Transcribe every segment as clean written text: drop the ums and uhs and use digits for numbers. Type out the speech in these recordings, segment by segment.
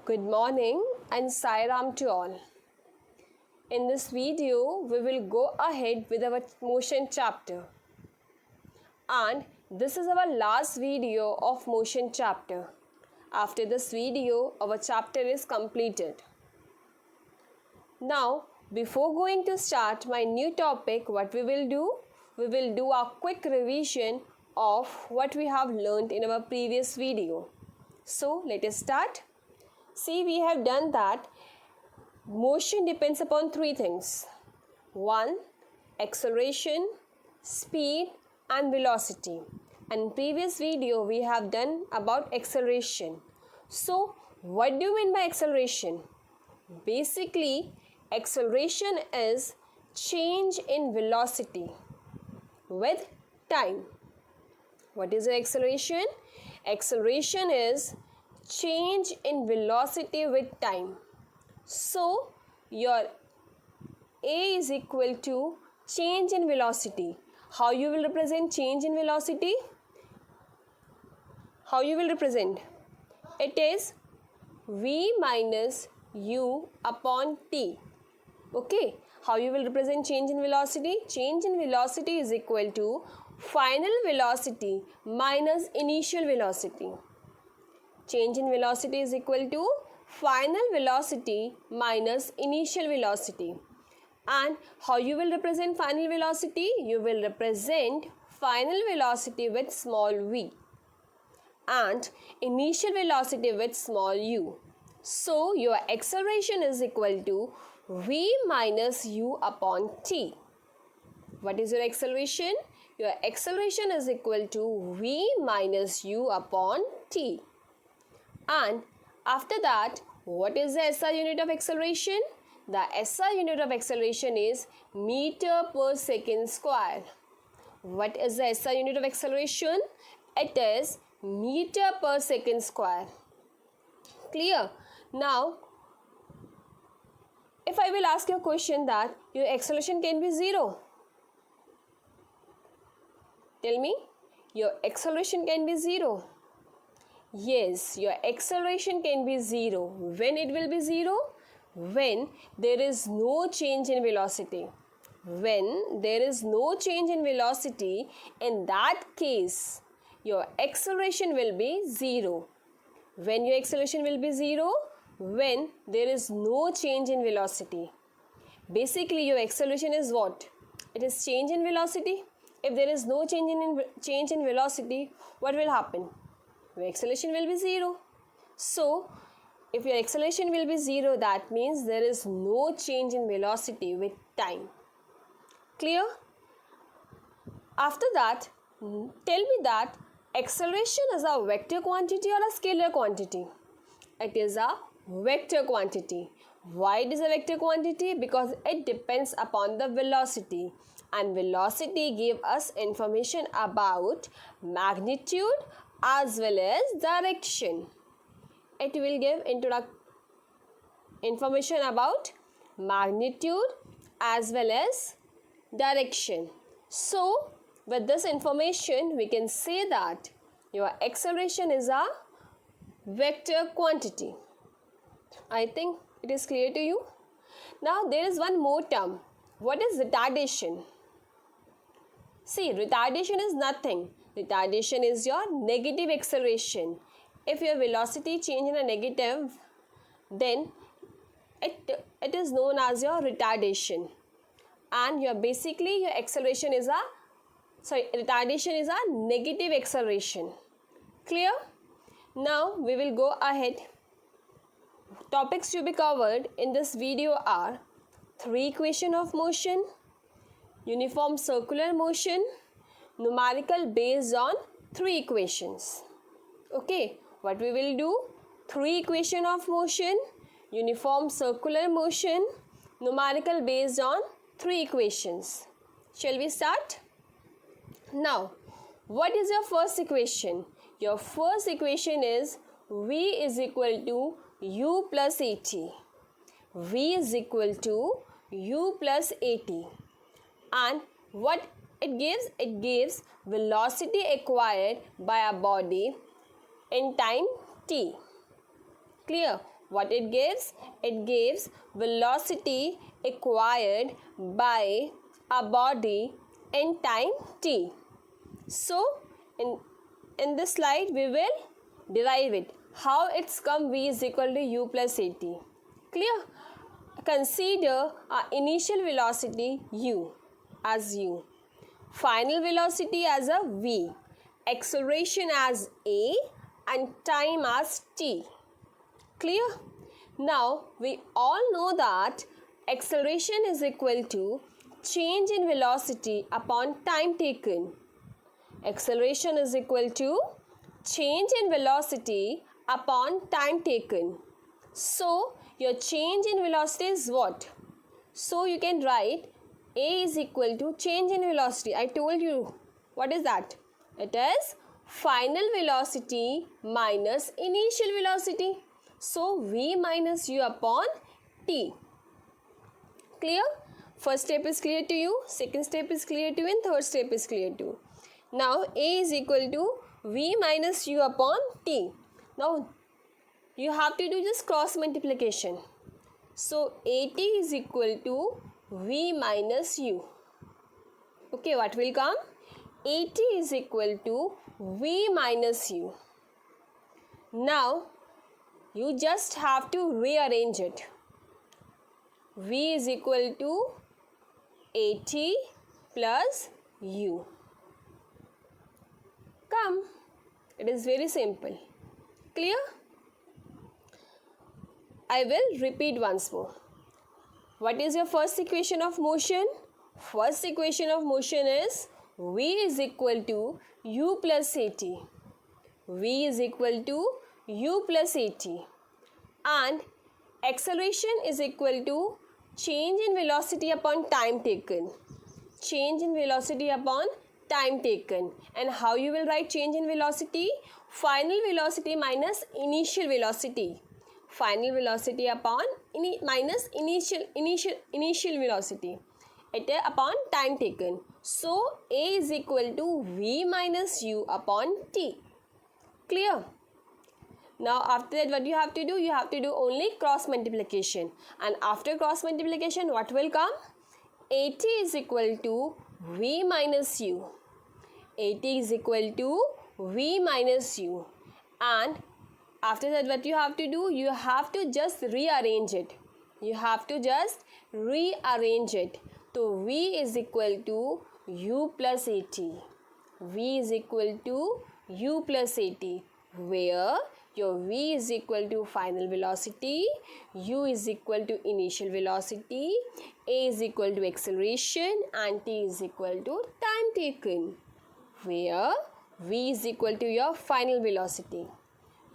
Good morning and Sai Ram to all. In this video, we will go ahead with our motion chapter. And this is our last video of motion chapter. After this video, our chapter is completed. Now, before going to start my new topic, what we will do? We will do a quick revision of what we have learned in our previous video. So, let us start. See, we have done that motion depends upon three things. 1. Acceleration, speed and velocity. In previous video, we have done about acceleration. So, what do you mean by acceleration? Basically, acceleration is change in velocity with time. What is acceleration? Acceleration is change in velocity with time. So, your A is equal to change in velocity. How you will represent change in velocity? How you will represent? It is V minus U upon T. Okay. How you will represent change in velocity? Change in velocity is equal to final velocity minus initial velocity. Change in velocity is equal to final velocity minus initial velocity. And how you will represent final velocity? You will represent final velocity with small v and initial velocity with small u. So, your acceleration is equal to v minus u upon t. What is your acceleration? Your acceleration is equal to v minus u upon t. And after that, what is the SI unit of acceleration? The SI unit of acceleration is meter per second square. What is the SI unit of acceleration? It is meter per second square. Clear? Now, if I will ask you a question that your acceleration can be 0. Tell me, your acceleration can be 0. Yes, your acceleration can be 0. When it will be 0? When there is no change in velocity. When there is no change in velocity, in that case, your acceleration will be 0. When your acceleration will be 0? When there is no change in velocity. Basically, your acceleration is what? It is change in velocity. If there is no change in velocity, what will happen? Your acceleration will be 0. So, if your acceleration will be 0, that means there is no change in velocity with time. Clear? After that, tell me that acceleration is a vector quantity or a scalar quantity? It is a vector quantity. Why it is a vector quantity? Because it depends upon the velocity. And velocity gives us information about magnitude as well as direction. It will give information about magnitude as well as direction. So, with this information, we can say that your acceleration is a vector quantity. I think it is clear to you. Now, there is one more term. What is retardation? See, retardation is nothing. Retardation is your negative acceleration. If your velocity change in a negative, then it is known as your retardation. And your acceleration is retardation is a negative acceleration. Clear? Now we will go ahead. Topics to be covered in this video are 3 equation of motion, uniform circular motion, numerical based on 3 equations. Okay, what we will do? 3 equation of motion, uniform circular motion, numerical based on 3 equations. Shall we start? Now, what is your first equation? Your first equation is V is equal to U plus AT. V is equal to U plus AT. And what it gives? It gives velocity acquired by a body in time t. Clear? What it gives? It gives velocity acquired by a body in time t. So, in this slide, we will derive it. How it's come? V is equal to u plus at. Clear? Consider our initial velocity u as u, final velocity as a v, acceleration as a, and time as t. Clear? Now, we all know that acceleration is equal to change in velocity upon time taken. Acceleration is equal to change in velocity upon time taken. So, your change in velocity is what? So, you can write A is equal to change in velocity. I told you. What is that? It is final velocity minus initial velocity. So, V minus U upon T. Clear? First step is clear to you. Second step is clear to you. And third step is clear to you. Now, A is equal to V minus U upon T. Now, you have to do just cross multiplication. So, AT is equal to V minus U. Okay, what will come? AT is equal to V minus U. Now, you just have to rearrange it. V is equal to AT plus U. Come. It is very simple. Clear? I will repeat once more. What is your first equation of motion? First equation of motion is V is equal to U plus AT. V is equal to U plus AT. And acceleration is equal to change in velocity upon time taken. Change in velocity upon time taken. And how you will write change in velocity? Final velocity minus initial velocity. Final velocity upon minus initial velocity. It is upon time taken. So, A is equal to V minus U upon T. Clear? Now, after that, what you have to do? You have to do only cross multiplication. And after cross multiplication, what will come? AT is equal to V minus U. AT is equal to V minus U. And after that, what you have to do? You have to just rearrange it. You have to just rearrange it. So, V is equal to U plus AT. V is equal to U plus AT. Where your V is equal to final velocity, U is equal to initial velocity, A is equal to acceleration, and T is equal to time taken. Where V is equal to your final velocity,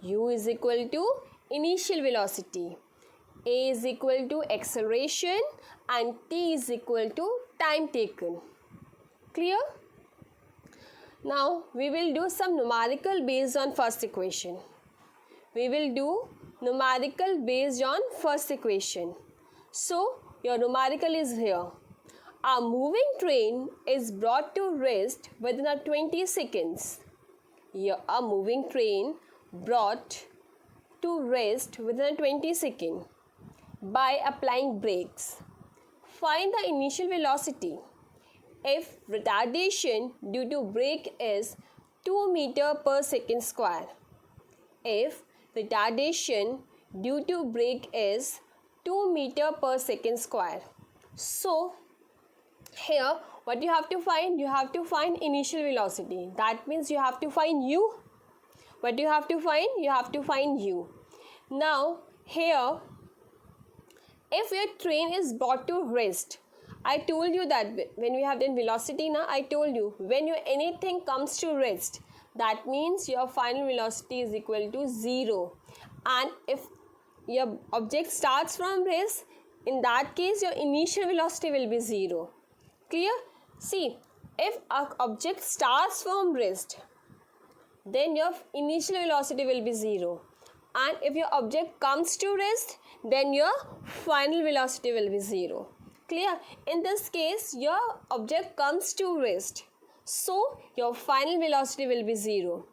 U is equal to initial velocity, A is equal to acceleration, and T is equal to time taken. Clear? Now, we will do some numerical based on first equation. We will do numerical based on first equation. So, your numerical is here. A moving train is brought to rest within 20 seconds. Here, a moving train brought to rest within 20 seconds by applying brakes. Find the initial velocity. If retardation due to brake is 2 meter per second square. If retardation due to brake is 2 meter per second square. So, here what you have to find? You have to find initial velocity. That means you have to find U. What you have to find? You have to find U. Now, here, if your train is brought to rest, I told you that when we have done velocity now, I told you when anything comes to rest, that means your final velocity is equal to 0. And if your object starts from rest, in that case your initial velocity will be 0. Clear? See, if an object starts from rest, then your initial velocity will be 0. And if your object comes to rest, then your final velocity will be 0. Clear? In this case, your object comes to rest. So, your final velocity will be 0.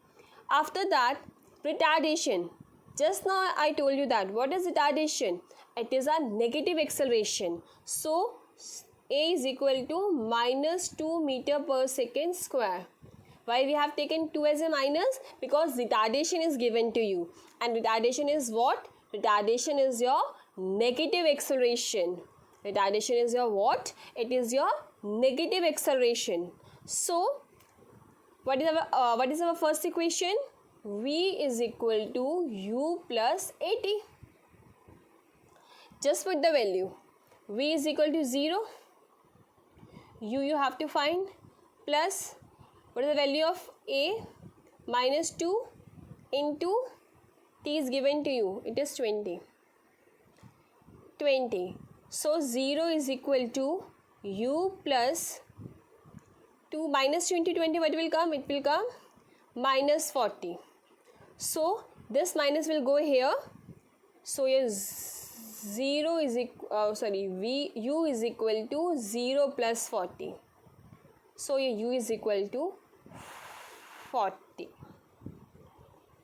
After that, retardation. Just now I told you that. What is retardation? It is a negative acceleration. So a is equal to minus 2 meter per second square. Why we have taken 2 as a minus? Because retardation is given to you. And retardation is what? Retardation is your negative acceleration. Retardation is your what? It is your negative acceleration. So what is our first equation? V is equal to u plus at. Just put the value. V is equal to 0. U you have to find, plus what is the value of a? Minus 2 into t is given to you. It is 20. 20. So 0 is equal to u plus 2 minus 20, what will come? It will come minus 40. So this minus will go here. So your u is equal to 0 plus 40. So your u is equal to 40.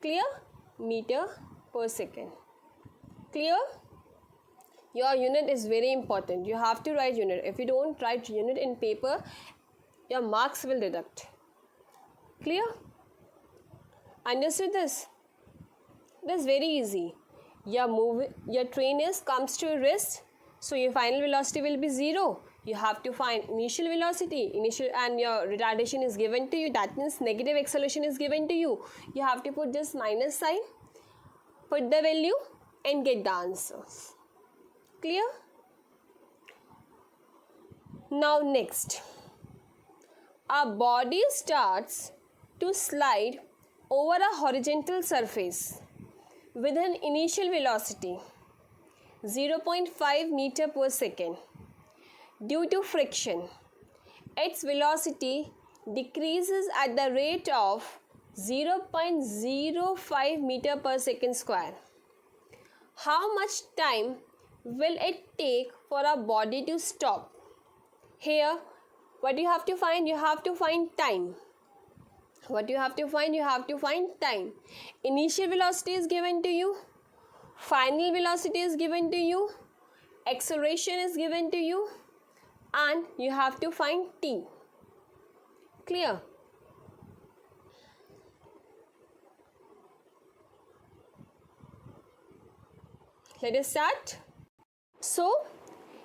Clear? Meter per second. Clear? Your unit is very important. You have to write unit. If you don't write unit in paper, your marks will deduct. Clear? Understood this? It is very easy. Your train comes to rest, so your final velocity will be 0. You have to find initial velocity, and your retardation is given to you. That means negative acceleration is given to you. You have to put this minus sign, put the value, and get the answers. Clear? Now next, a body starts to slide over a horizontal surface with an initial velocity 0.5 meter per second. Due to friction, its velocity decreases at the rate of 0.05 meter per second square. How much time will it take for a body to stop? Here, what you have to find? You have to find time. What you have to find? You have to find time. Initial velocity is given to you. Final velocity is given to you. Acceleration is given to you. And you have to find t. Clear? Let us start. So,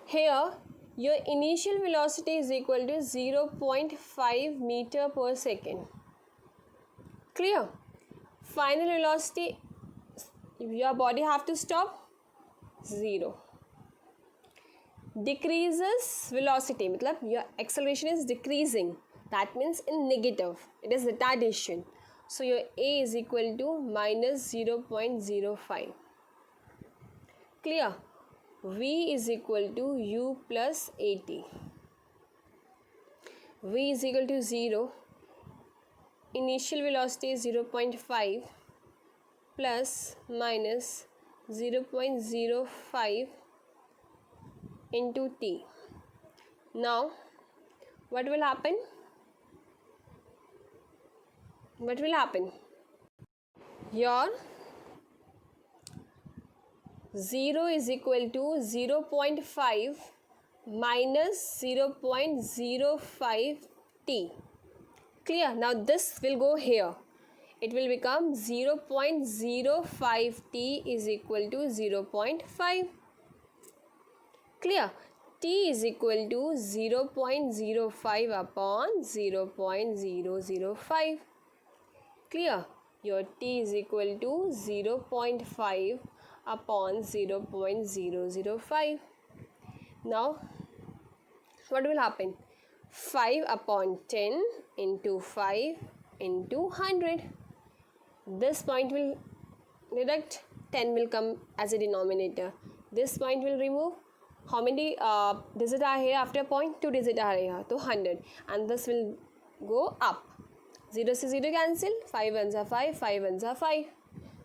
here your initial velocity is equal to 0.5 meter per second. Clear? Final velocity, your body have to stop 0. Decreases velocity, matlab your acceleration is decreasing. That means in negative. It is retardation. So your a is equal to minus 0.05. Clear? V is equal to u plus at. V is equal to 0. Initial velocity is 0.5 plus minus 0.05 into t. Now, what will happen? What will happen? Your 0 is equal to 0.5 minus 0.05 t. Clear? Now this will go here. It will become 0.05 t is equal to 0.5. Clear? T is equal to 0.05 upon 0.005. Clear? Your t is equal to 0.5 upon 0.005. Now, what will happen? 5 upon 10 into 5 into 100. This point will deduct, 10 will come as a denominator. This point will remove. How many digits are here after point? 2 digits are here, so 100. And this will go up. 0 to 0 cancel, 5 ones are 5, 5 ones are 5.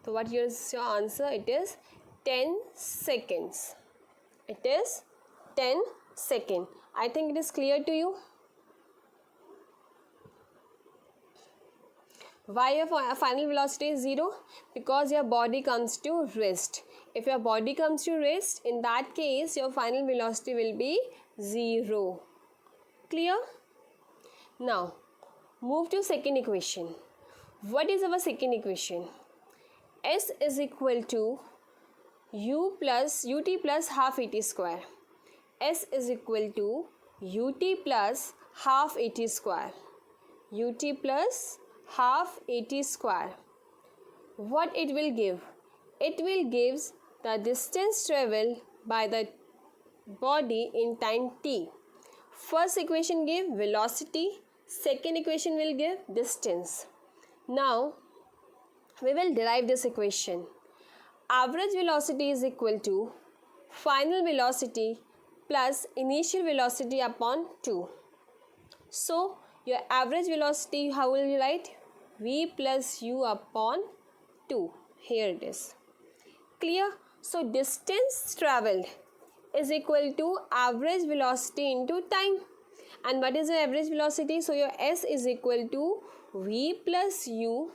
So what is your answer? It is 10 seconds. It is 10 seconds. I think it is clear to you. Why your final velocity is 0? Because your body comes to rest. If your body comes to rest, in that case your final velocity will be 0. Clear? Now move to second equation. What is our second equation? S is equal to ut plus half at square. S is equal to ut plus half at square. Ut plus half at square. What it will give? It will give the distance traveled by the body in time t. First equation give velocity, second equation will give distance. Now we will derive this equation. Average velocity is equal to final velocity plus initial velocity upon 2. So your average velocity, how will you write? V plus u upon 2. Here it is. Clear? So distance traveled is equal to average velocity into time. And what is the average velocity? So your S is equal to V plus u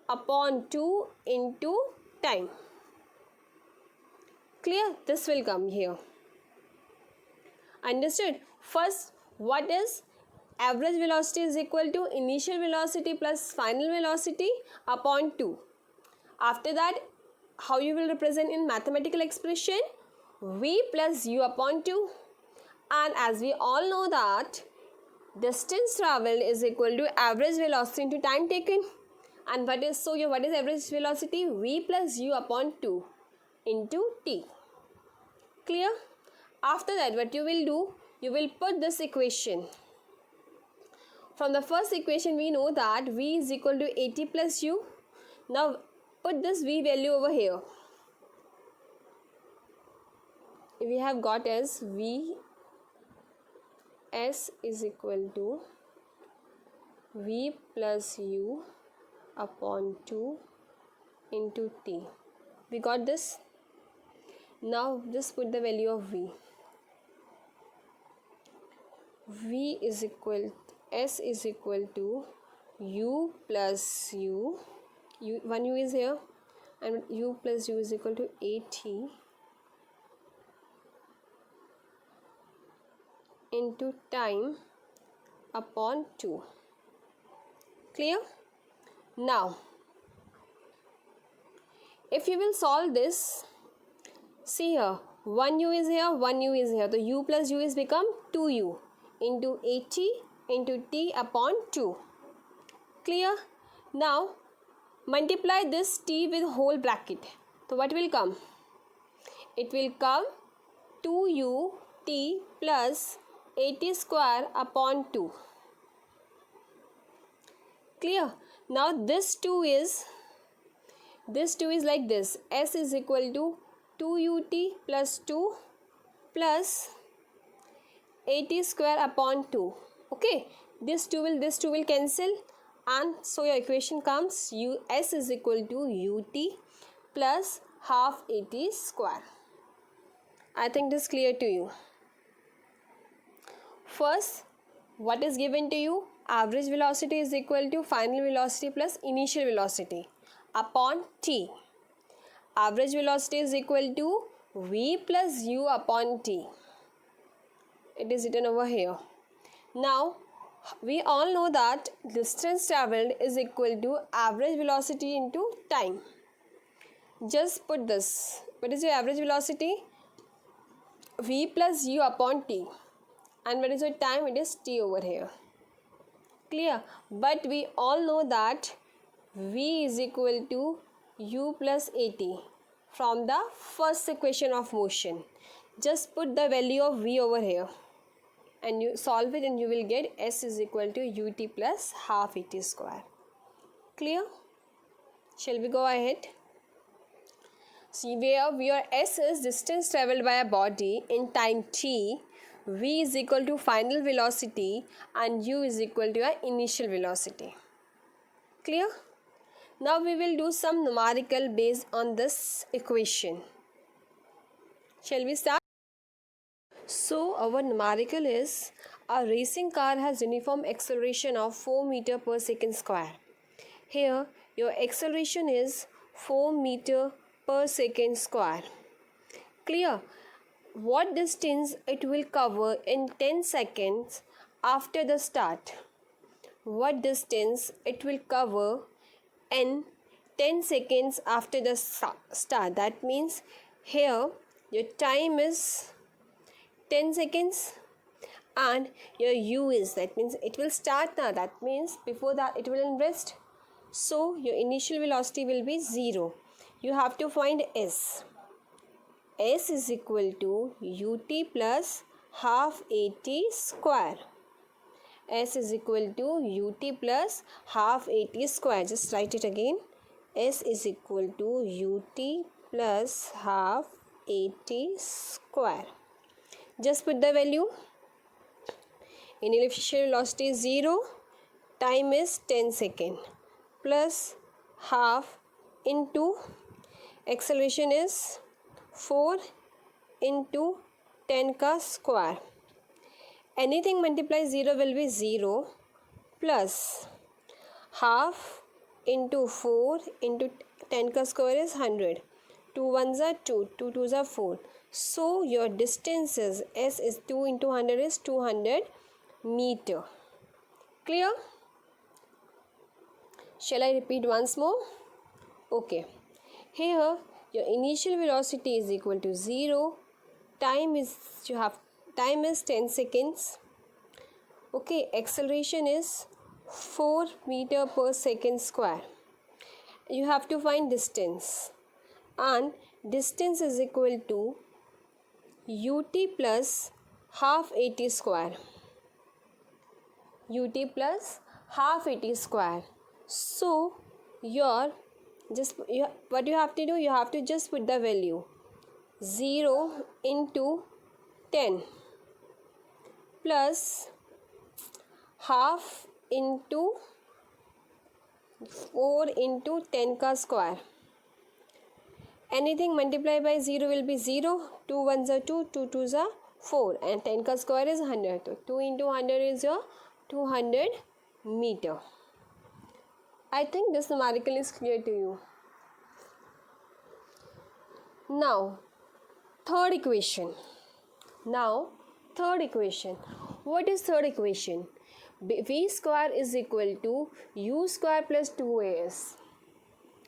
upon 2 into time. Clear? This will come here. Understood? First, what is average velocity is equal to initial velocity plus final velocity upon 2. After that, how you will represent in mathematical expression? V plus u upon 2. And as we all know that distance traveled is equal to average velocity into time taken. And what is average velocity? V plus u upon 2 into t. Clear? After that, what you will do? You will put this equation. From the first equation, we know that V is equal to at plus u. Now put this V value over here. We have got as V S is equal to V plus u upon 2 into t. We got this. Now just put the value of V. V is equal, S is equal to u plus u, one u is here, and u plus u is equal to at into time upon 2. Clear? Now if you will solve this, see here, 1u is here, 1u is here, so u plus u is become 2u into at into t upon 2. Clear? Now multiply this t with whole bracket. So what will come? It will come 2u t plus at square upon 2. Clear? Now this 2 is like this. S is equal to 2ut plus 2 plus at square upon 2. Okay, this 2 will cancel, and so your equation comes S is equal to ut plus half at square. I think this is clear to you. First, what is given to you? Average velocity is equal to final velocity plus initial velocity upon t. Average velocity is equal to v plus u upon t. It is written over here. Now we all know that distance traveled is equal to average velocity into time. Just put this. What is your average velocity? V plus u upon t. And what is your time? It is t over here. Clear? But we all know that v is equal to u plus at from the first equation of motion. Just put the value of v over here and you solve it, and you will get S is equal to ut plus half at square. Clear? Shall we go ahead? See, where your S is distance travelled by a body in time t, v is equal to final velocity, and u is equal to your initial velocity. Clear? Now we will do some numerical based on this equation. Shall we start? So our numerical is a racing car has uniform acceleration of 4 meter per second square. Here your acceleration is 4 meter per second square. Clear? What distance it will cover in 10 seconds after the start? What distance it will cover in 10 seconds after the start? That means here your time is 10 seconds and your u is, that means it will start now, that means before that it will rest. So your initial velocity will be 0. You have to find s. S is equal to ut plus half at square. S is equal to ut plus half at square. Just write it again. S is equal to ut plus half at square. Just put the value. Initial velocity is 0. Time is 10 seconds. Plus half into acceleration is 4 into 10 ka square. Anything multiplied 0 will be 0 plus half into 4 into 10 ka square is 100. 2 1s are 2, 2 2s are 4. So your distance is s is 2 into 100 is 200 meter. Clear? Shall I repeat once more? Okay. Here your initial velocity is equal to 0. Time is 10 seconds. Okay, acceleration is 4 meter per second square. You have to find distance, and distance is equal to ut plus half at square. Ut plus half at square. So what you have to do, you have to just put the value 0 into 10 plus half into 4 into 10 ka square. Anything multiplied by 0 will be 0. 2 1s are 2, 2 2s are 4, and 10 ka square is 100. So 2 into 100 is your 200 meter. I think this numerical is clear to you. Now, third equation. What is third equation? V square is equal to u square plus 2as.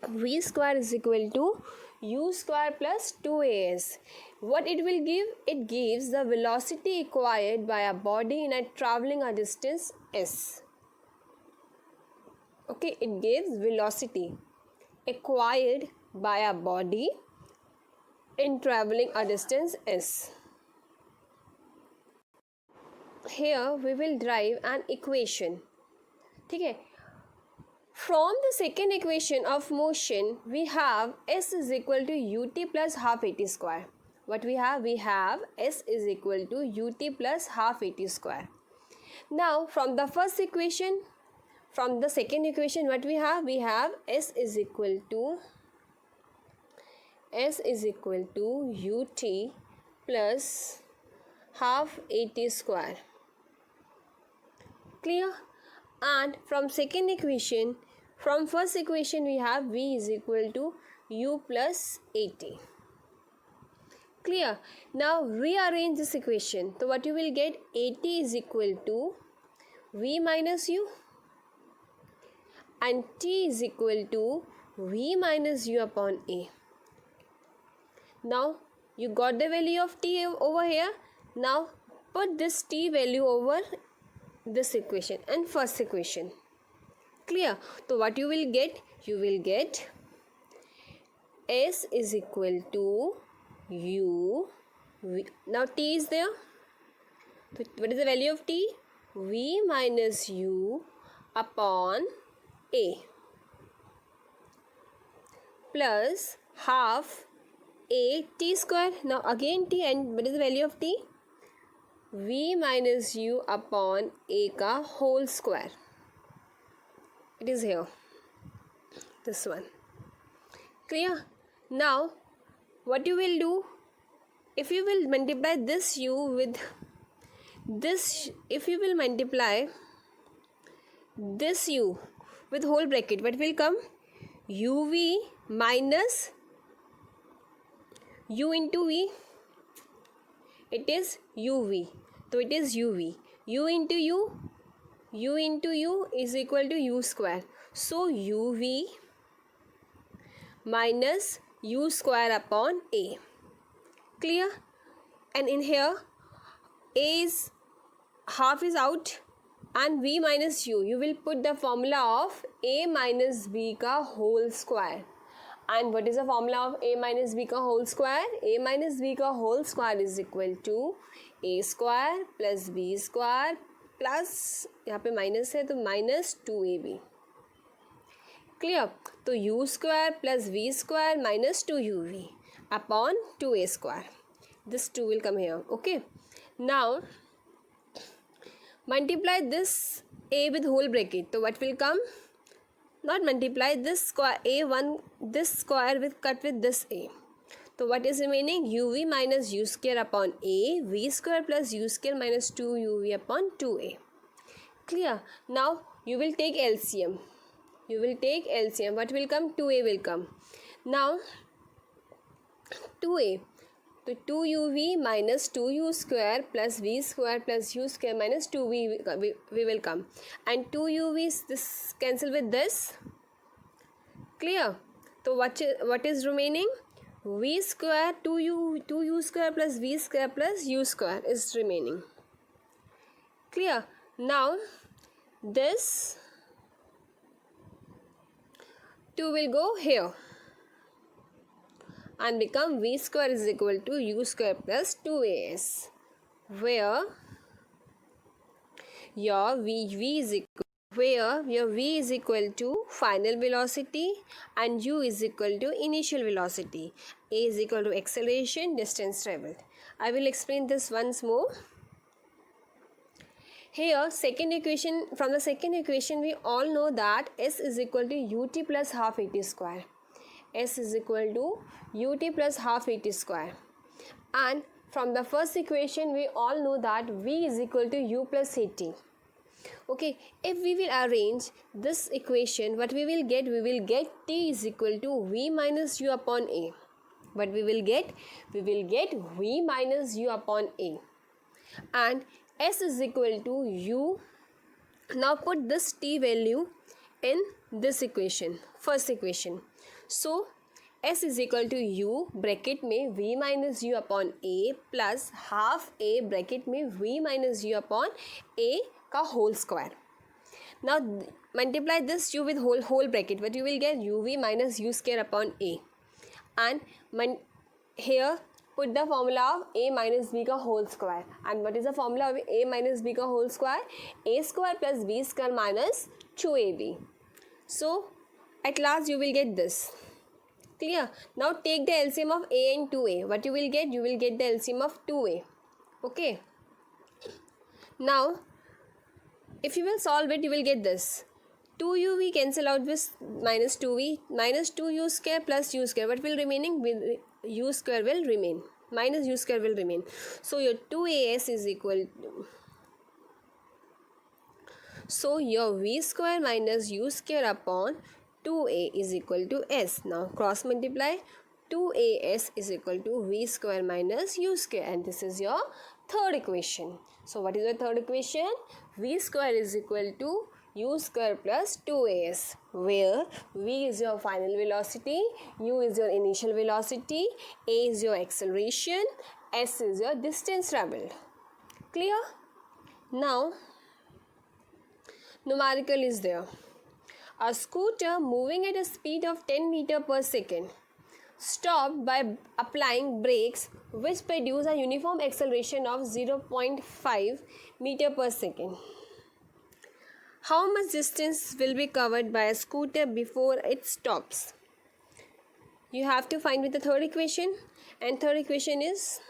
V square is equal to u square plus 2as. What it will give? It gives the velocity acquired by a body in a traveling a distance s. Okay, it gives velocity acquired by a body in traveling a distance s. Here we will derive an equation. Okay. From the second equation of motion, we have s is equal to ut plus half at square. What we have? We have s is equal to ut plus half at square. Now, from the first equation, from the second equation, what we have? We have s is equal to ut plus half at square. Clear? And from second equation, from first equation we have v is equal to u plus at. Clear? Now rearrange this equation. So what you will get? At is equal to v minus u, and t is equal to v minus u upon a. Now you got the value of t over here. Now put this t value over this equation and first equation. Clear? So what you will get? You will get s is equal to u. Now t is there. So what is the value of t? V minus u upon a plus half a t square. Now again t, and what is the value of t? V minus u upon a ka whole square. It is here, this one. Clear? Now what you will do, if you will multiply this u with this, if you will multiply this u with whole bracket, what will come? uv minus u into v. It is uv, so it is uv. U into u is equal to u square. So uv minus u square upon a. Clear? And in here a is half is out and v minus u will put the formula of a minus b ka whole square. And what is the formula of a minus b ka whole square? A minus b ka whole square is equal to a square plus b square plus, यहाँ पे minus है तो minus 2ab. Clear? तो u square plus v square minus 2uv upon 2a square. This 2 will come here. Okay. Now multiply this a with whole bracket. So what will come? Not multiply this square a1, this square with cut with this a. So what is remaining? uv minus u square upon a, v square plus u square minus 2uv upon 2a. Clear? Now you will take LCM. You will take LCM. What will come? 2a will come. Now 2a. So 2uv minus 2u square plus v square plus u square minus 2v we will come. And 2uv is this cancel with this. Clear? So what is remaining? V square 2u square plus v square plus u square is remaining. Clear? Now this 2 will go here and become v square is equal to u square plus 2as, where your v is equal to final velocity and u is equal to initial velocity. A is equal to acceleration, distance travelled. I will explain this once more. Here, second equation, from the second equation we all know that s is equal to ut plus half at square. S is equal to ut plus half at square. And from the first equation we all know that v is equal to u plus at. Okay, if we will arrange this equation, what we will get? We will get t is equal to v minus u upon a. What we will get? We will get v minus u upon a. And s is equal to u. Now put this t value in this equation, first equation. So s is equal to u bracket में v minus u upon a plus half a bracket में v minus u upon a का whole square. Now multiply this u with whole bracket. What you will get? uv minus u square upon a. And here put the formula of a minus b का whole square. And what is the formula of a minus b का whole square? A square plus b square minus 2ab. So at last you will get this. Clear? Now take the LCM of a and 2a. What you will get? You will get the LCM of 2a. Okay. Now if you will solve it, you will get this. 2uv cancel out with minus 2v, minus 2u square plus u square. What will remaining? U square will remain. Minus u square will remain. So your 2as is equal to, so your v square minus u square upon 2a is equal to s. Now cross multiply. 2as is equal to v square minus u square, and this is your third equation. So what is the third equation? V square is equal to u square plus 2as, where v is your final velocity, u is your initial velocity, a is your acceleration, s is your distance travelled. Clear? Now numerical is there. A scooter moving at a speed of 10 meters per second stopped by applying brakes which produce a uniform acceleration of 0.5 meter per second. How much distance will be covered by a scooter before it stops? You have to find with the third equation, and third equation is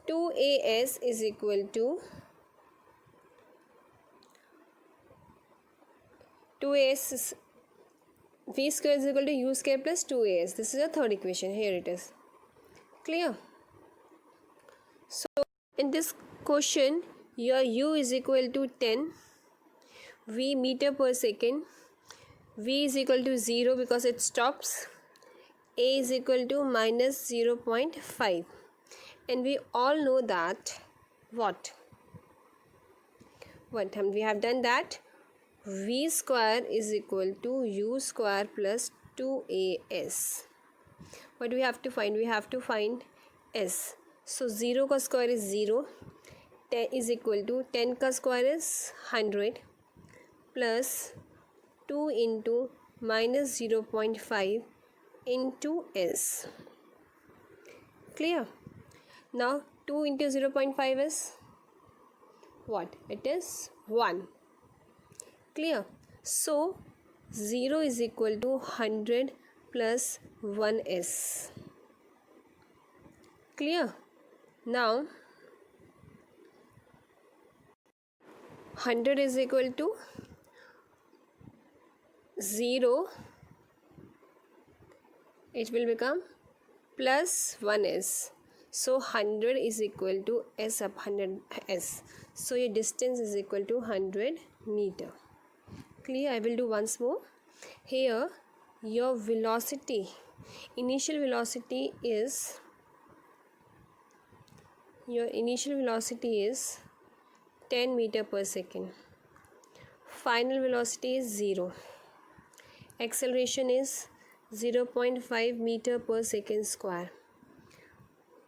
2as is equal to 2as v square is equal to u square plus 2as. This is the third equation. Here it is. Clear? So in this question, your u is equal to 10 v meter per second, v is equal to 0 because it stops, a is equal to minus 0.5, and we all know that what we have done that v square is equal to u square plus 2as. What do we have to find? We have to find s. So 0 का square is 0, 10 is equal to 10 का square is 100 plus 2 into minus 0.5 into s. Clear? Now 2 into 0.5 is what? It is 1. Clear? So 0 is equal to 100 plus 1s. Clear? Now 100 is equal to 0, it will become plus 1s. So 100 is equal to s up 100s. So your distance is equal to 100 meter. Clear? I will do once more. Here your velocity, initial velocity is 10 meter per second. Final velocity is 0. Acceleration is 0.5 meter per second square.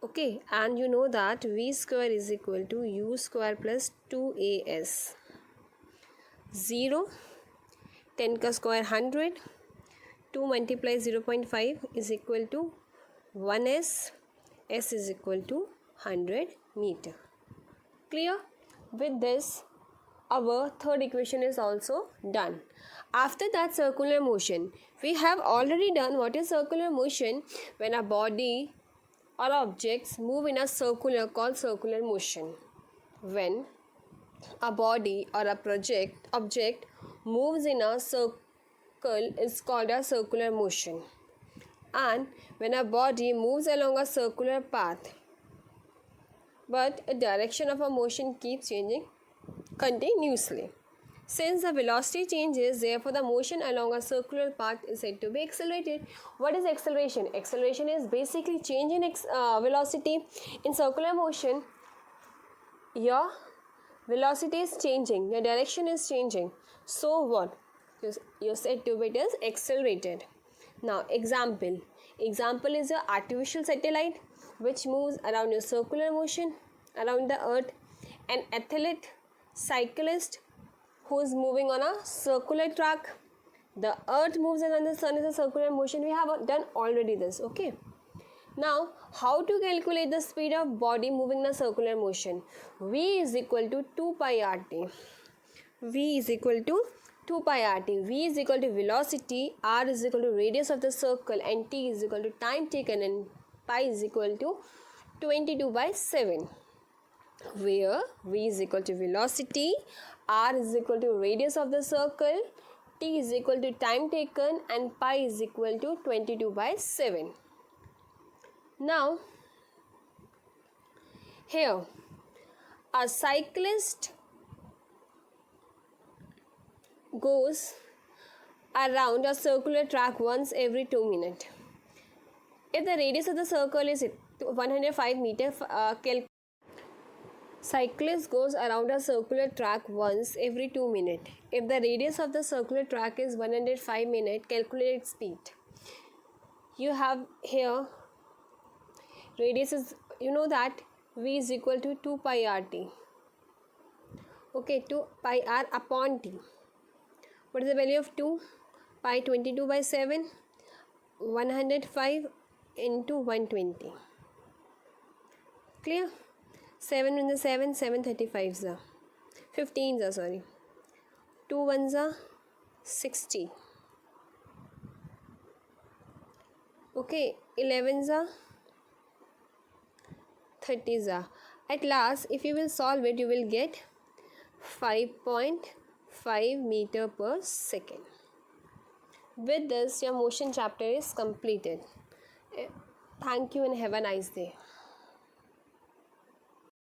Okay, and you know that v square is equal to u square plus 2as. 0, 10 का square 100, 2 multiply 0.5 is equal to 1s, s is equal to 100 meter. Clear? With this, our third equation is also done. After that, circular motion. We have already done what is circular motion. When a body or objects move in a circular, called circular motion. When a body or a object moves in a circle is called a circular motion. And when a body moves along a circular path, but a direction of a motion keeps changing continuously. Since the velocity changes, therefore the motion along a circular path is said to be accelerated. What is acceleration? Acceleration is basically change in velocity. In circular motion, your velocity is changing, your direction is changing. So what? You're said to be it is accelerated. Now example is your artificial satellite which moves around your circular motion around the earth. An athlete, cyclist who is moving on a circular track. The earth moves around the sun is a circular motion. We have done already this. Okay. Now, how to calculate the speed of body moving in a circular motion? V is equal to 2 pi RT. V is equal to 2 pi RT. V is equal to velocity, R is equal to radius of the circle, and T is equal to time taken, and pi is equal to 22 by 7. Where V is equal to velocity, R is equal to radius of the circle, T is equal to time taken, and pi is equal to 22 by 7. Now, here, a cyclist goes around a circular track once every 2 minutes. If the radius of the circle is 105 meters, cyclist goes around a circular track once every 2 minutes. If the radius of the circular track is 105 minutes, calculate its speed. You have here radius is, you know that V is equal to 2 pi RT. Okay, 2 pi R upon T. What is the value of 2? Pi 22 by 7, 105 into 120. Clear? 7 in the 7, 735s are. 15s are, sorry. 2 ones are 60. Okay, 11s are 30s are. At last, if you will solve it, you will get 5.5 meter per second. With this, your motion chapter is completed. Thank you and have a nice day.